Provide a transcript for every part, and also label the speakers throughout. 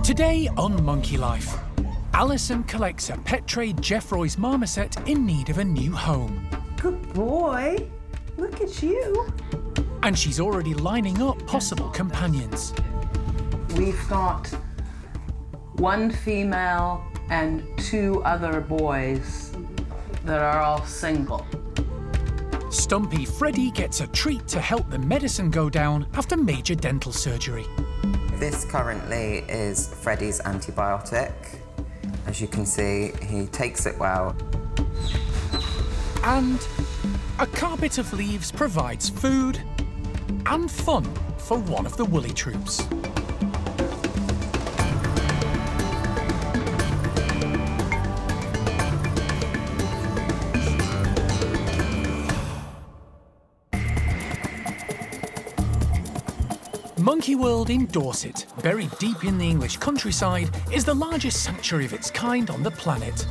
Speaker 1: Today on Monkey Life, Alison collects a pet trade Jeffroy's marmoset in need of a new home.
Speaker 2: Good boy. Look at you.
Speaker 1: And she's already lining up possible companions.
Speaker 3: We've got one female and 2 other boys that are all single.
Speaker 1: Stumpy Freddy gets a treat to help the medicine go down after major dental surgery.
Speaker 4: This currently is Freddy's antibiotic. As you can see, he takes it well.
Speaker 1: And a carpet of leaves provides food and fun for one of the woolly troops. Monkey World in Dorset, buried deep in the English countryside, is the largest sanctuary of its kind on the planet.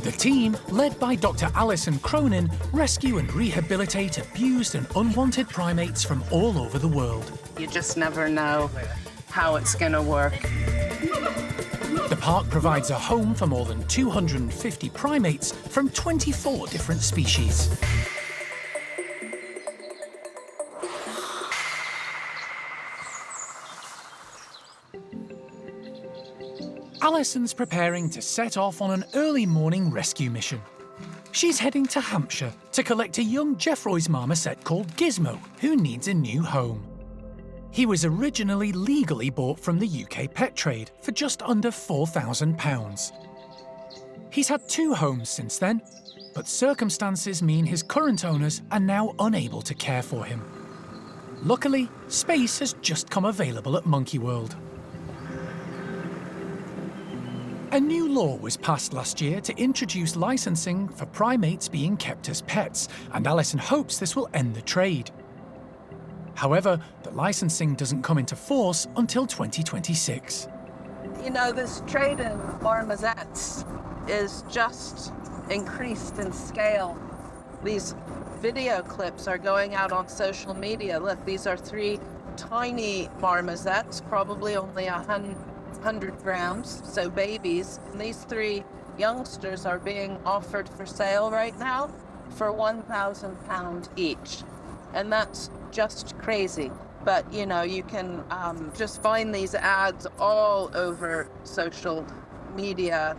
Speaker 1: The team, led by Dr. Alison Cronin, rescue and rehabilitate abused and unwanted primates from all over the world.
Speaker 3: You just never know how it's going to work.
Speaker 1: The park provides a home for more than 250 primates from 24 different species. Alison's preparing to set off on an early morning rescue mission. She's heading to Hampshire to collect a young Jeffroy's marmoset called Gizmo, who needs a new home. He was originally legally bought from the UK pet trade for just under £4,000. He's had 2 homes since then, but circumstances mean his current owners are now unable to care for him. Luckily, space has just come available at Monkey World. A new law was passed last year to introduce licensing for primates being kept as pets, and Alison hopes this will end the trade. However, the licensing doesn't come into force until 2026.
Speaker 5: You know, this trade in marmosets is just increased in scale. These video clips are going out on social media. Look, these are 3 tiny marmosets, probably only 100 grams, so babies. And these 3 youngsters are being offered for sale right now for £1,000 each. And that's just crazy. But, you know, you can just find these ads all over social media.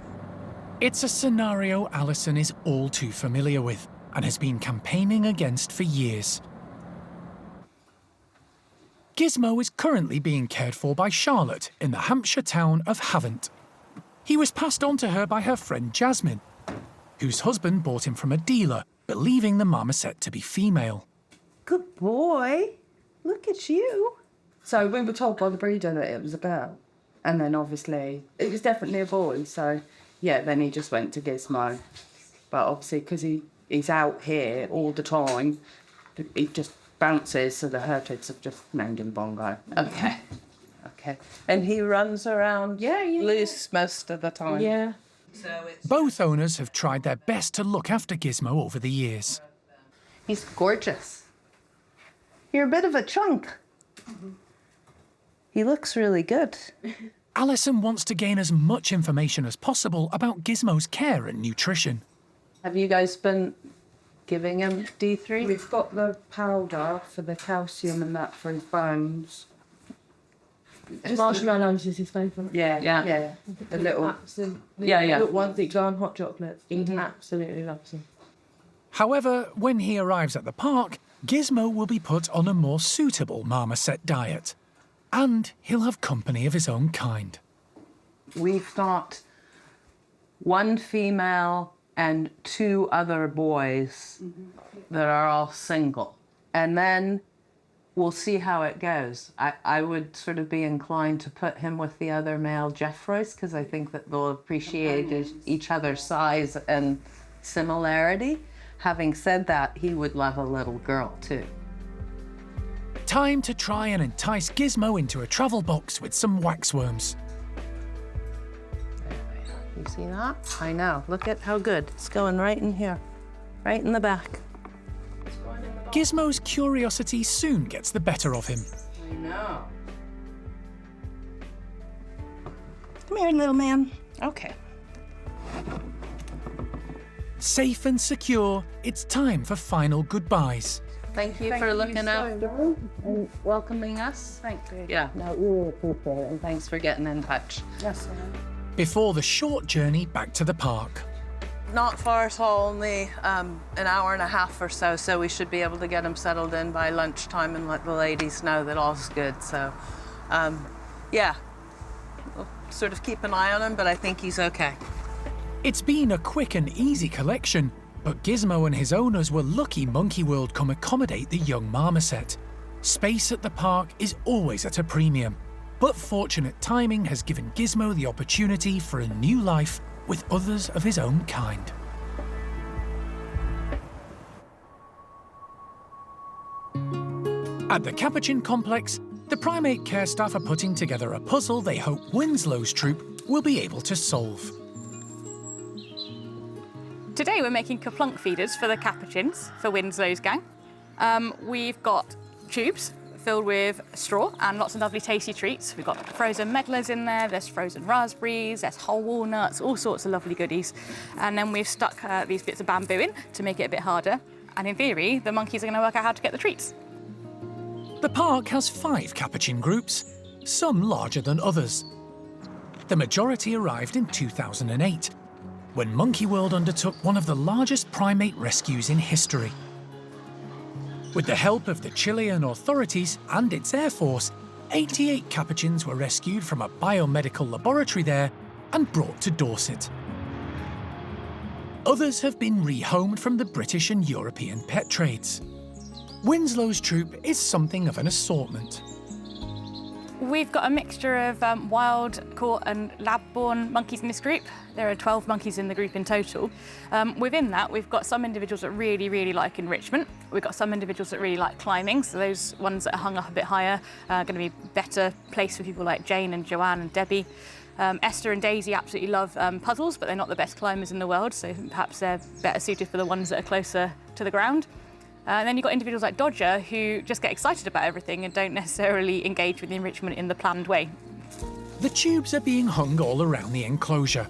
Speaker 1: It's a scenario Alison is all too familiar with and has been campaigning against for years. Gizmo is currently being cared for by Charlotte in the Hampshire town of Havant. He was passed on to her by her friend Jasmine, whose husband bought him from a dealer, believing the marmoset to be female.
Speaker 2: Good boy. Look at you.
Speaker 6: So we were told by the breeder that it was a girl. And then obviously it was definitely a boy. So yeah, then he just went to Gizmo. But obviously because he's out here all the time, he just bounces, so the Hertids have just named him Bongo.
Speaker 3: Okay. And he runs around loose most of the time.
Speaker 6: Yeah.
Speaker 1: Both owners have tried their best to look after Gizmo over the years.
Speaker 3: He's gorgeous. You're a bit of a chunk. He looks really good.
Speaker 1: Alison wants to gain as much information as possible about Gizmo's care and nutrition.
Speaker 3: Have you guys been giving him D3?
Speaker 6: We've got the powder for the calcium and that for his bones.
Speaker 7: Marshmallows is his favourite.
Speaker 6: Yeah. The little...
Speaker 7: Absolutely.
Speaker 6: Yeah.
Speaker 7: Little ones that go on hot chocolates. He absolutely loves them.
Speaker 1: However, when he arrives at the park, Gizmo will be put on a more suitable marmoset diet. And he'll have company of his own kind.
Speaker 3: We've got one female and 2 other boys that are all single. And then we'll see how it goes. I would sort of be inclined to put him with the other male Jeffroys because I think that they'll appreciate each other's size and similarity. Having said that, he would love a little girl too.
Speaker 1: Time to try and entice Gizmo into a travel box with some waxworms.
Speaker 3: You see that? I know. Look at how good. It's going right in here, right in the back.
Speaker 1: Gizmo's curiosity soon gets the better of him.
Speaker 3: I know.
Speaker 5: Come here, little man. Okay.
Speaker 1: Safe and secure, it's time for final goodbyes.
Speaker 3: Thank you for looking after and welcoming us.
Speaker 6: Thank you.
Speaker 3: Yeah, no, we really appreciate it, and thanks for getting in touch.
Speaker 6: Yes, sir.
Speaker 1: Before the short journey back to the park.
Speaker 5: Not far at all, only an hour and a half or so, so we should be able to get him settled in by lunchtime and let the ladies know that all's good. So, yeah, we'll sort of keep an eye on him, but I think he's okay.
Speaker 1: It's been a quick and easy collection, but Gizmo and his owners were lucky Monkey World come accommodate the young marmoset. Space at the park is always at a premium, but fortunate timing has given Gizmo the opportunity for a new life with others of his own kind. At the Capuchin complex, the primate care staff are putting together a puzzle they hope Winslow's troupe will be able to solve.
Speaker 8: Today we're making kaplunk feeders for the Capuchins, for Winslow's gang. We've got tubes filled with straw and lots of lovely tasty treats. We've got frozen medlars in there, there's frozen raspberries, there's whole walnuts, all sorts of lovely goodies. And then we've stuck these bits of bamboo in to make it a bit harder. And in theory, the monkeys are going to work out how to get the treats.
Speaker 1: The park has 5 Capuchin groups, some larger than others. The majority arrived in 2008, when Monkey World undertook one of the largest primate rescues in history. With the help of the Chilean authorities and its Air Force, 88 Capuchins were rescued from a biomedical laboratory there and brought to Dorset. Others have been rehomed from the British and European pet trades. Winslow's troupe is something of an assortment.
Speaker 8: We've got a mixture of wild, caught and lab-born monkeys in this group. There are 12 monkeys in the group in total. Within that, we've got some individuals that really, really like enrichment. We've got some individuals that really like climbing, so those ones that are hung up a bit higher are going to be better placed for people like Jane and Joanne and Debbie. Esther and Daisy absolutely love puzzles, but they're not the best climbers in the world, so perhaps they're better suited for the ones that are closer to the ground. And then you've got individuals like Dodger who just get excited about everything and don't necessarily engage with the enrichment in the planned way.
Speaker 1: The tubes are being hung all around the enclosure.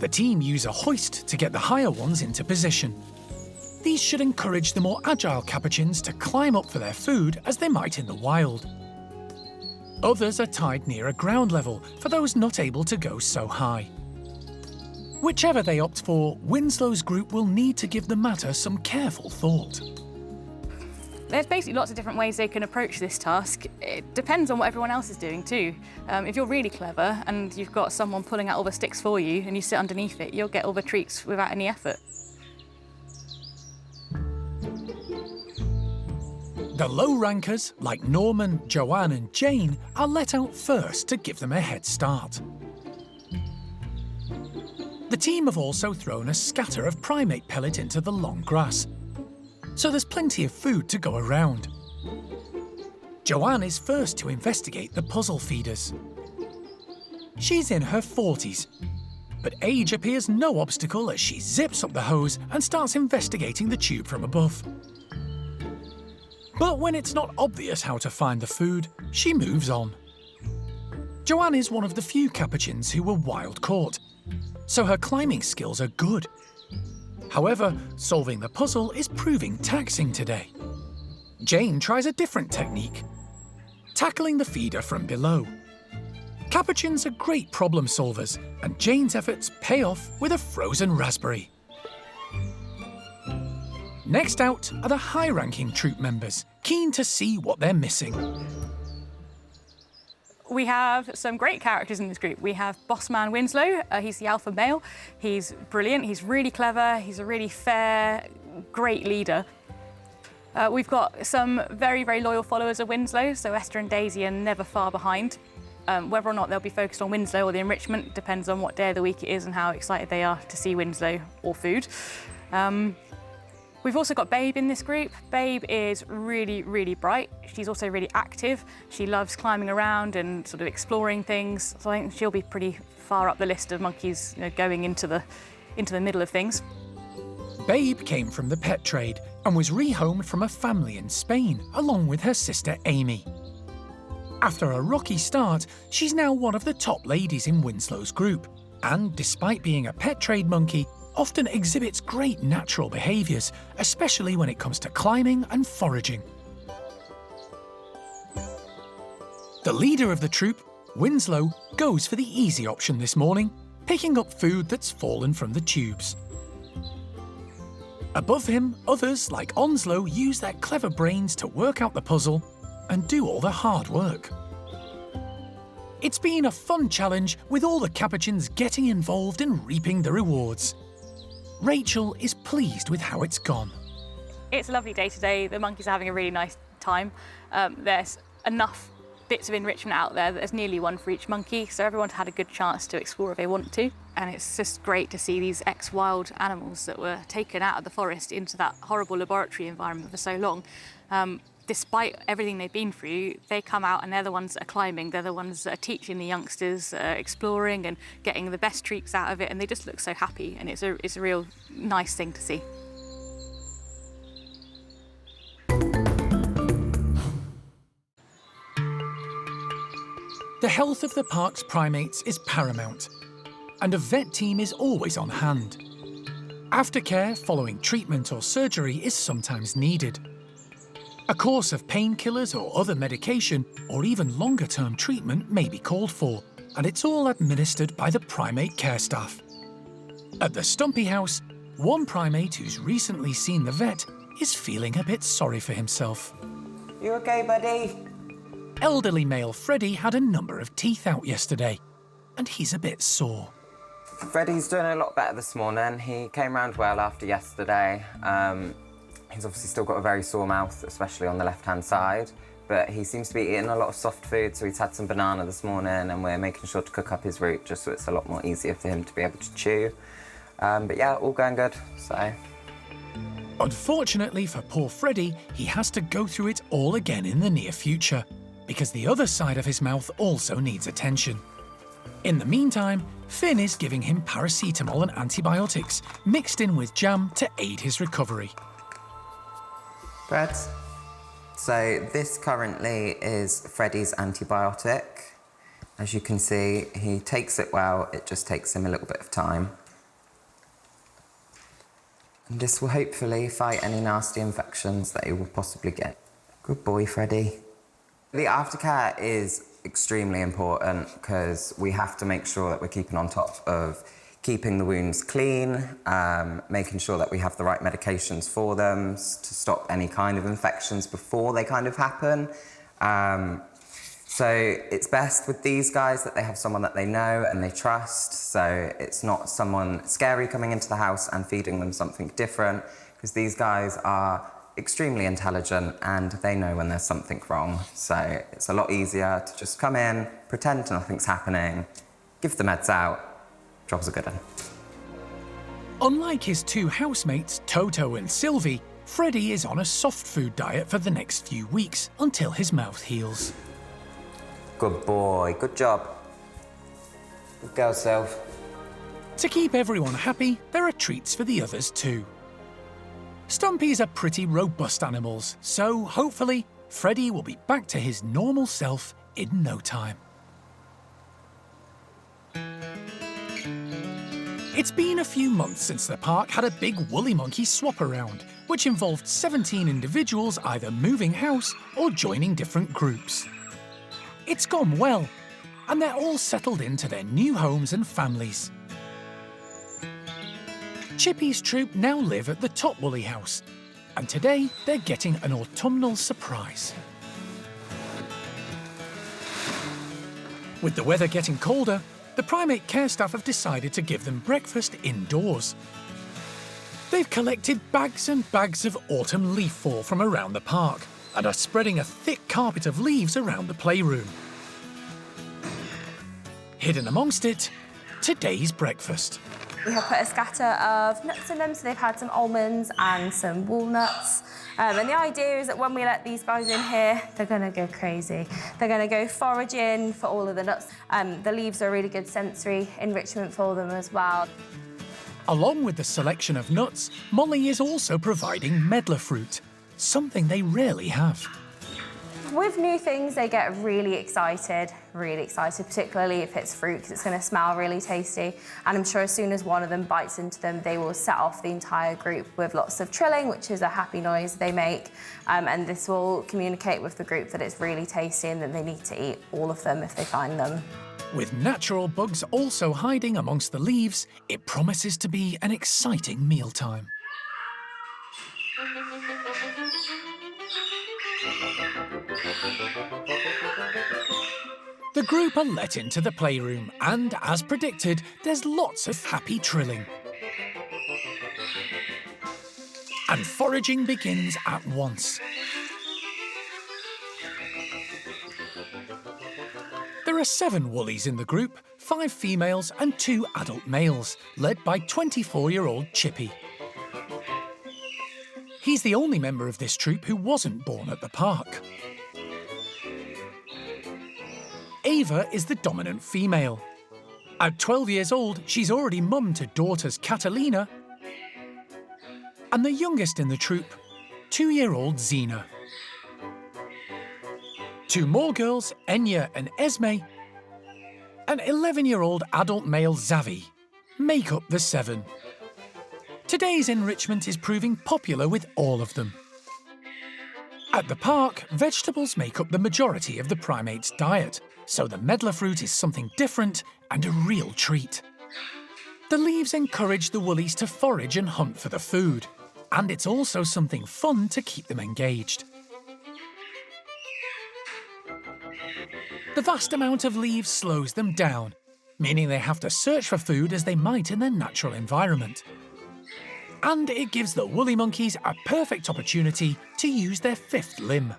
Speaker 1: The team use a hoist to get the higher ones into position. These should encourage the more agile Capuchins to climb up for their food as they might in the wild. Others are tied near a ground level for those not able to go so high. Whichever they opt for, Winslow's group will need to give the matter some careful thought.
Speaker 8: There's basically lots of different ways they can approach this task. It depends on what everyone else is doing too. If you're really clever and you've got someone pulling out all the sticks for you and you sit underneath it, you'll get all the treats without any effort.
Speaker 1: The low rankers, like Norman, Joanne and Jane, are let out first to give them a head start. The team have also thrown a scatter of primate pellet into the long grass, so there's plenty of food to go around. Joanne is first to investigate the puzzle feeders. She's in her 40s, but age appears no obstacle as she zips up the hose and starts investigating the tube from above. But when it's not obvious how to find the food, she moves on. Joanne is one of the few Capuchins who were wild caught, so her climbing skills are good. However, solving the puzzle is proving taxing today. Jane tries a different technique, tackling the feeder from below. Capuchins are great problem solvers, and Jane's efforts pay off with a frozen raspberry. Next out are the high-ranking troop members, keen to see what they're missing.
Speaker 8: We have some great characters in this group. We have Bossman Winslow. He's the alpha male. He's brilliant. He's really clever. He's a really fair, great leader. We've got some very, very loyal followers of Winslow, so Esther and Daisy are never far behind. Whether or not they'll be focused on Winslow or the enrichment depends on what day of the week it is and how excited they are to see Winslow or food. We've also got Babe in this group. Babe is really, really bright. She's also really active. She loves climbing around and sort of exploring things. So I think she'll be pretty far up the list of monkeys, going into the middle of things.
Speaker 1: Babe came from the pet trade and was rehomed from a family in Spain, along with her sister Amy. After a rocky start, she's now one of the top ladies in Winslow's group, and despite being a pet trade monkey, often exhibits great natural behaviours, especially when it comes to climbing and foraging. The leader of the troop, Winslow, goes for the easy option this morning, picking up food that's fallen from the tubes. Above him, others, like Onslow, use their clever brains to work out the puzzle and do all the hard work. It's been a fun challenge, with all the Capuchins getting involved and reaping the rewards. Rachel is pleased with how it's gone.
Speaker 8: It's a lovely day today. The monkeys are having a really nice time. There's enough bits of enrichment out there that there's nearly one for each monkey, so everyone's had a good chance to explore if they want to. And it's just great to see these ex-wild animals that were taken out of the forest into that horrible laboratory environment for so long. Despite everything they've been through, they come out and they're the ones that are climbing, they're the ones that are teaching the youngsters, exploring and getting the best treats out of it, and they just look so happy, and it's a real nice thing to see.
Speaker 1: The health of the park's primates is paramount, and a vet team is always on hand. Aftercare following treatment or surgery is sometimes needed. A course of painkillers or other medication, or even longer-term treatment may be called for, and it's all administered by the primate care staff. At the Stumpy house, one primate who's recently seen the vet is feeling a bit sorry for himself.
Speaker 4: You okay, buddy?
Speaker 1: Elderly male Freddie had a number of teeth out yesterday, and he's a bit sore.
Speaker 4: Freddie's doing a lot better this morning. He came round well after yesterday. He's obviously still got a very sore mouth, especially on the left-hand side, but he seems to be eating a lot of soft food, so he's had some banana this morning, and we're making sure to cook up his root just so it's a lot more easier for him to be able to chew. But yeah, all going good, so.
Speaker 1: Unfortunately for poor Freddie, he has to go through it all again in the near future, because the other side of his mouth also needs attention. In the meantime, Finn is giving him paracetamol and antibiotics, mixed in with jam to aid his recovery.
Speaker 4: Fred? So this currently is Freddie's antibiotic. As you can see, he takes it well, it just takes him a little bit of time. And this will hopefully fight any nasty infections that he will possibly get. Good boy, Freddie. The aftercare is extremely important because we have to make sure that we're keeping on top of keeping the wounds clean, making sure that we have the right medications for them to stop any kind of infections before they kind of happen. So it's best with these guys that they have someone that they know and they trust, so it's not someone scary coming into the house and feeding them something different, because these guys are extremely intelligent and they know when there's something wrong. So it's a lot easier to just come in, pretend nothing's happening, give the meds out. Job's a good one.
Speaker 1: Unlike his two housemates, Toto and Sylvie, Freddie is on a soft food diet for the next few weeks until his mouth heals.
Speaker 4: Good boy, good job. Good girl, Sylv.
Speaker 1: To keep everyone happy, there are treats for the others too. Stumpys are pretty robust animals, so hopefully Freddie will be back to his normal self in no time. It's been a few months since the park had a big woolly monkey swap around, which involved 17 individuals either moving house or joining different groups. It's gone well, and they're all settled into their new homes and families. Chippy's troop now live at the top woolly house, and today they're getting an autumnal surprise. With the weather getting colder, the primate care staff have decided to give them breakfast indoors. They've collected bags and bags of autumn leaf fall from around the park and are spreading a thick carpet of leaves around the playroom. Hidden amongst it, today's breakfast.
Speaker 9: We have put a scatter of nuts in them, so they've had some almonds and some walnuts. And the idea is that when we let these guys in here, they're going to go crazy. They're going to go foraging for all of the nuts. The leaves are really good sensory enrichment for them as well.
Speaker 1: Along with the selection of nuts, Molly is also providing medlar fruit, something they rarely have.
Speaker 9: With new things, they get really excited, particularly if it's fruit, because it's going to smell really tasty. And I'm sure as soon as one of them bites into them, they will set off the entire group with lots of trilling, which is a happy noise they make. And this will communicate with the group that it's really tasty and that they need to eat all of them if they find them.
Speaker 1: With natural bugs also hiding amongst the leaves, it promises to be an exciting mealtime. The group are let into the playroom and, as predicted, there's lots of happy trilling. And foraging begins at once. There are 7 woolies in the group, 5 females and 2 adult males, led by 24-year-old Chippy. He's the only member of this troop who wasn't born at the park. Ava is the dominant female. At 12 years old, she's already mum to daughters Catalina and the youngest in the troop, 2-year-old Xena. 2 more girls, Enya and Esme, and 11-year-old adult male Zavi, make up the 7. Today's enrichment is proving popular with all of them. At the park, vegetables make up the majority of the primates' diet, so the medlar fruit is something different and a real treat. The leaves encourage the woolies to forage and hunt for the food, and it's also something fun to keep them engaged. The vast amount of leaves slows them down, meaning they have to search for food as they might in their natural environment. And it gives the woolly monkeys a perfect opportunity to use their 5th limb.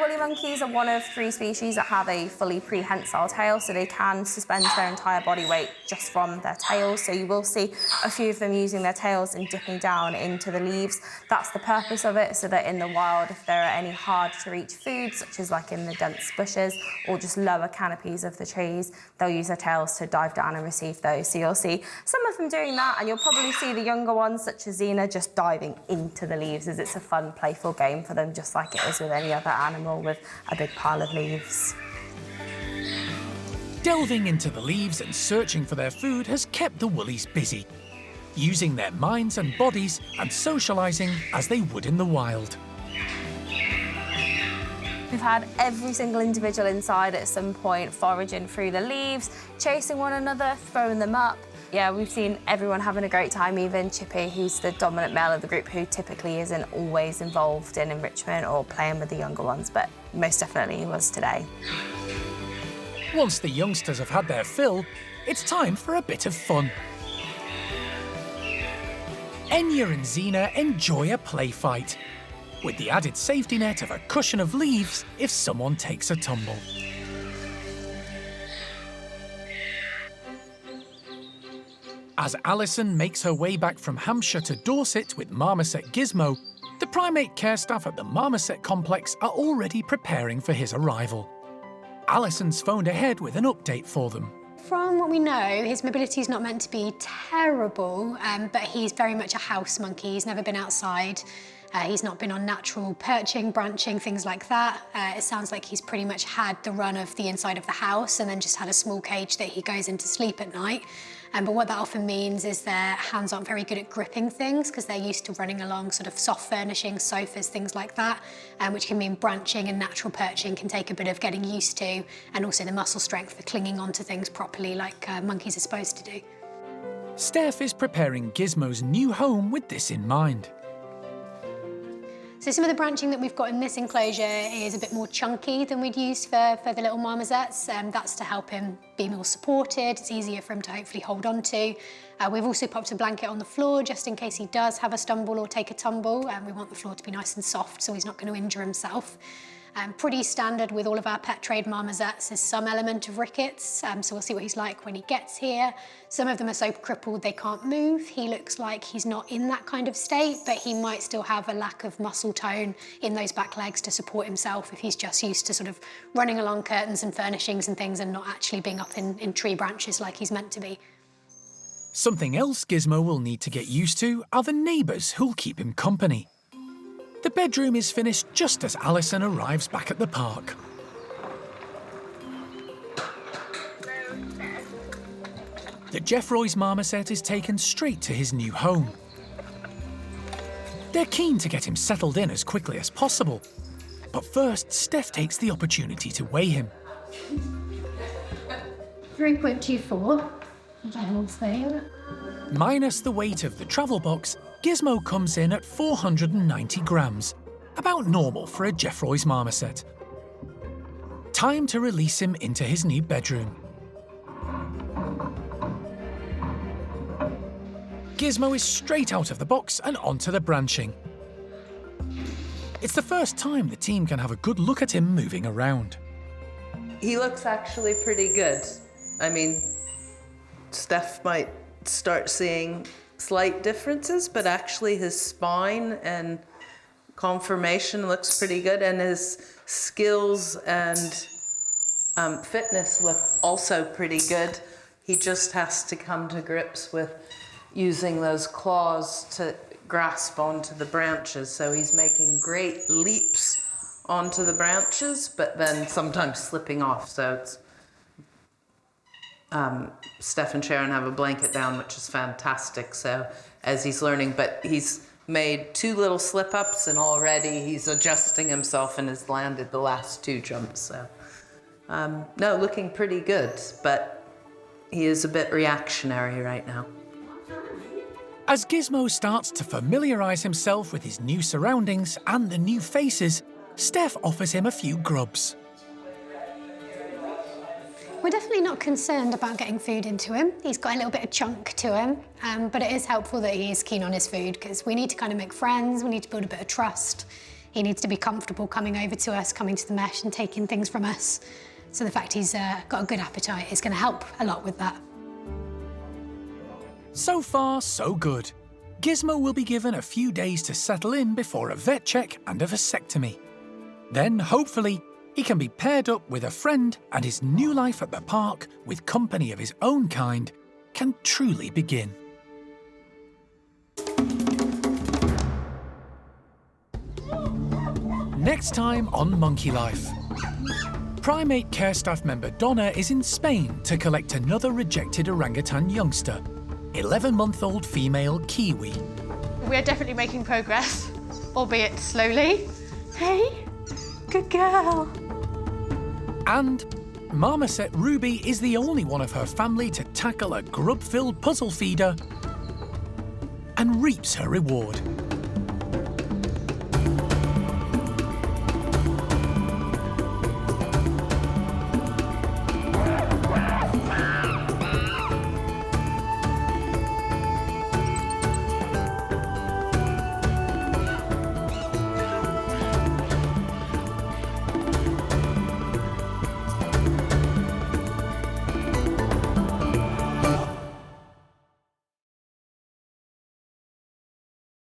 Speaker 9: Woolly monkeys are one of 3 species that have a fully prehensile tail, so they can suspend their entire body weight just from their tails. So you will see a few of them using their tails and dipping down into the leaves. That's the purpose of it, so that in the wild, if there are any hard-to-reach foods, such as like in the dense bushes or just lower canopies of the trees, they'll use their tails to dive down and receive those. So you'll see some of them doing that, and you'll probably see the younger ones, such as Xena, just diving into the leaves, as it's a fun, playful game for them, just like it is with any other animal with a big pile of leaves.
Speaker 1: Delving into the leaves and searching for their food has kept the woolies busy, using their minds and bodies and socialising as they would in the wild.
Speaker 9: We've had every single individual inside at some point foraging through the leaves, chasing one another, throwing them up. Yeah, we've seen everyone having a great time, even Chippy, who's the dominant male of the group, who typically isn't always involved in enrichment or playing with the younger ones, but most definitely he was today.
Speaker 1: Once the youngsters have had their fill, it's time for a bit of fun. Enya and Xena enjoy a play fight, with the added safety net of a cushion of leaves if someone takes a tumble. As Alison makes her way back from Hampshire to Dorset with Marmoset Gizmo, the primate care staff at the Marmoset complex are already preparing for his arrival. Alison's phoned ahead with an update for them.
Speaker 10: From what we know, his mobility is not meant to be terrible, but he's very much a house monkey. He's never been outside. He's not been on natural perching, branching, things like that. It sounds like he's pretty much had the run of the inside of the house and then just had a small cage that he goes into sleep at night. But what that often means is their hands aren't very good at gripping things because they're used to running along sort of soft furnishings, sofas, things like that, which can mean branching and natural perching can take a bit of getting used to, and also the muscle strength for clinging onto things properly like monkeys are supposed to do.
Speaker 1: Steph is preparing Gizmo's new home with this in mind.
Speaker 10: So some of the branching that we've got in this enclosure is a bit more chunky than we'd use for the little marmosets. That's to help him be more supported. It's easier for him to hopefully hold on to. We've also popped a blanket on the floor just in case he does have a stumble or take a tumble. We want the floor to be nice and soft so he's not going to injure himself. Pretty standard with all of our pet trade marmosets is some element of rickets, so we'll see what he's like when he gets here. Some of them are so crippled they can't move. He looks like he's not in that kind of state, but he might still have a lack of muscle tone in those back legs to support himself if he's just used to sort of running along curtains and furnishings and things and not actually being up in tree branches like he's meant to be.
Speaker 1: Something else Gizmo will need to get used to are the neighbours who'll keep him company. The bedroom is finished just as Alison arrives back at the park. The Jeffroy's marmoset is taken straight to his new home. They're keen to get him settled in as quickly as possible. But first, Steph takes the opportunity to weigh him.
Speaker 10: 3.24. The whole thing.
Speaker 1: Minus the weight of the travel box, Gizmo comes in at 490 grams, about normal for a Jeffroy's marmoset. Time to release him into his new bedroom. Gizmo is straight out of the box and onto the branching. It's the first time the team can have a good look at him moving around.
Speaker 5: He looks actually pretty good. I mean, Steph might start seeing slight differences, but actually his spine and conformation looks pretty good, and his skills and fitness look also pretty good. He just has to come to grips with using those claws to grasp onto the branches. So he's making great leaps onto the branches, but then sometimes slipping off. So it's, Steph and Sharon have a blanket down, which is fantastic. So as he's learning, but he's made 2 little slip-ups and already he's adjusting himself and has landed the last 2 jumps. So no, looking pretty good, but he is a bit reactionary right now.
Speaker 1: As Gizmo starts to familiarise himself with his new surroundings and the new faces, Steph offers him a few grubs.
Speaker 10: We're definitely not concerned about getting food into him. He's got a little bit of chunk to him, but it is helpful that he is keen on his food because we need to kind of make friends, we need to build a bit of trust. He needs to be comfortable coming over to us, coming to the mesh and taking things from us. So the fact he's got a good appetite is going to help a lot with that.
Speaker 1: So far, so good. Gizmo will be given a few days to settle in before a vet check and a vasectomy. Then, hopefully, he can be paired up with a friend and his new life at the park with company of his own kind can truly begin. Next time on Monkey Life. Primate care staff member Donna is in Spain to collect another rejected orangutan youngster, 11-month-old female Kiwi.
Speaker 7: We're definitely making progress, albeit slowly. Hey, good girl.
Speaker 1: And Marmoset Ruby is the only one of her family to tackle a grub-filled puzzle feeder and reaps her reward.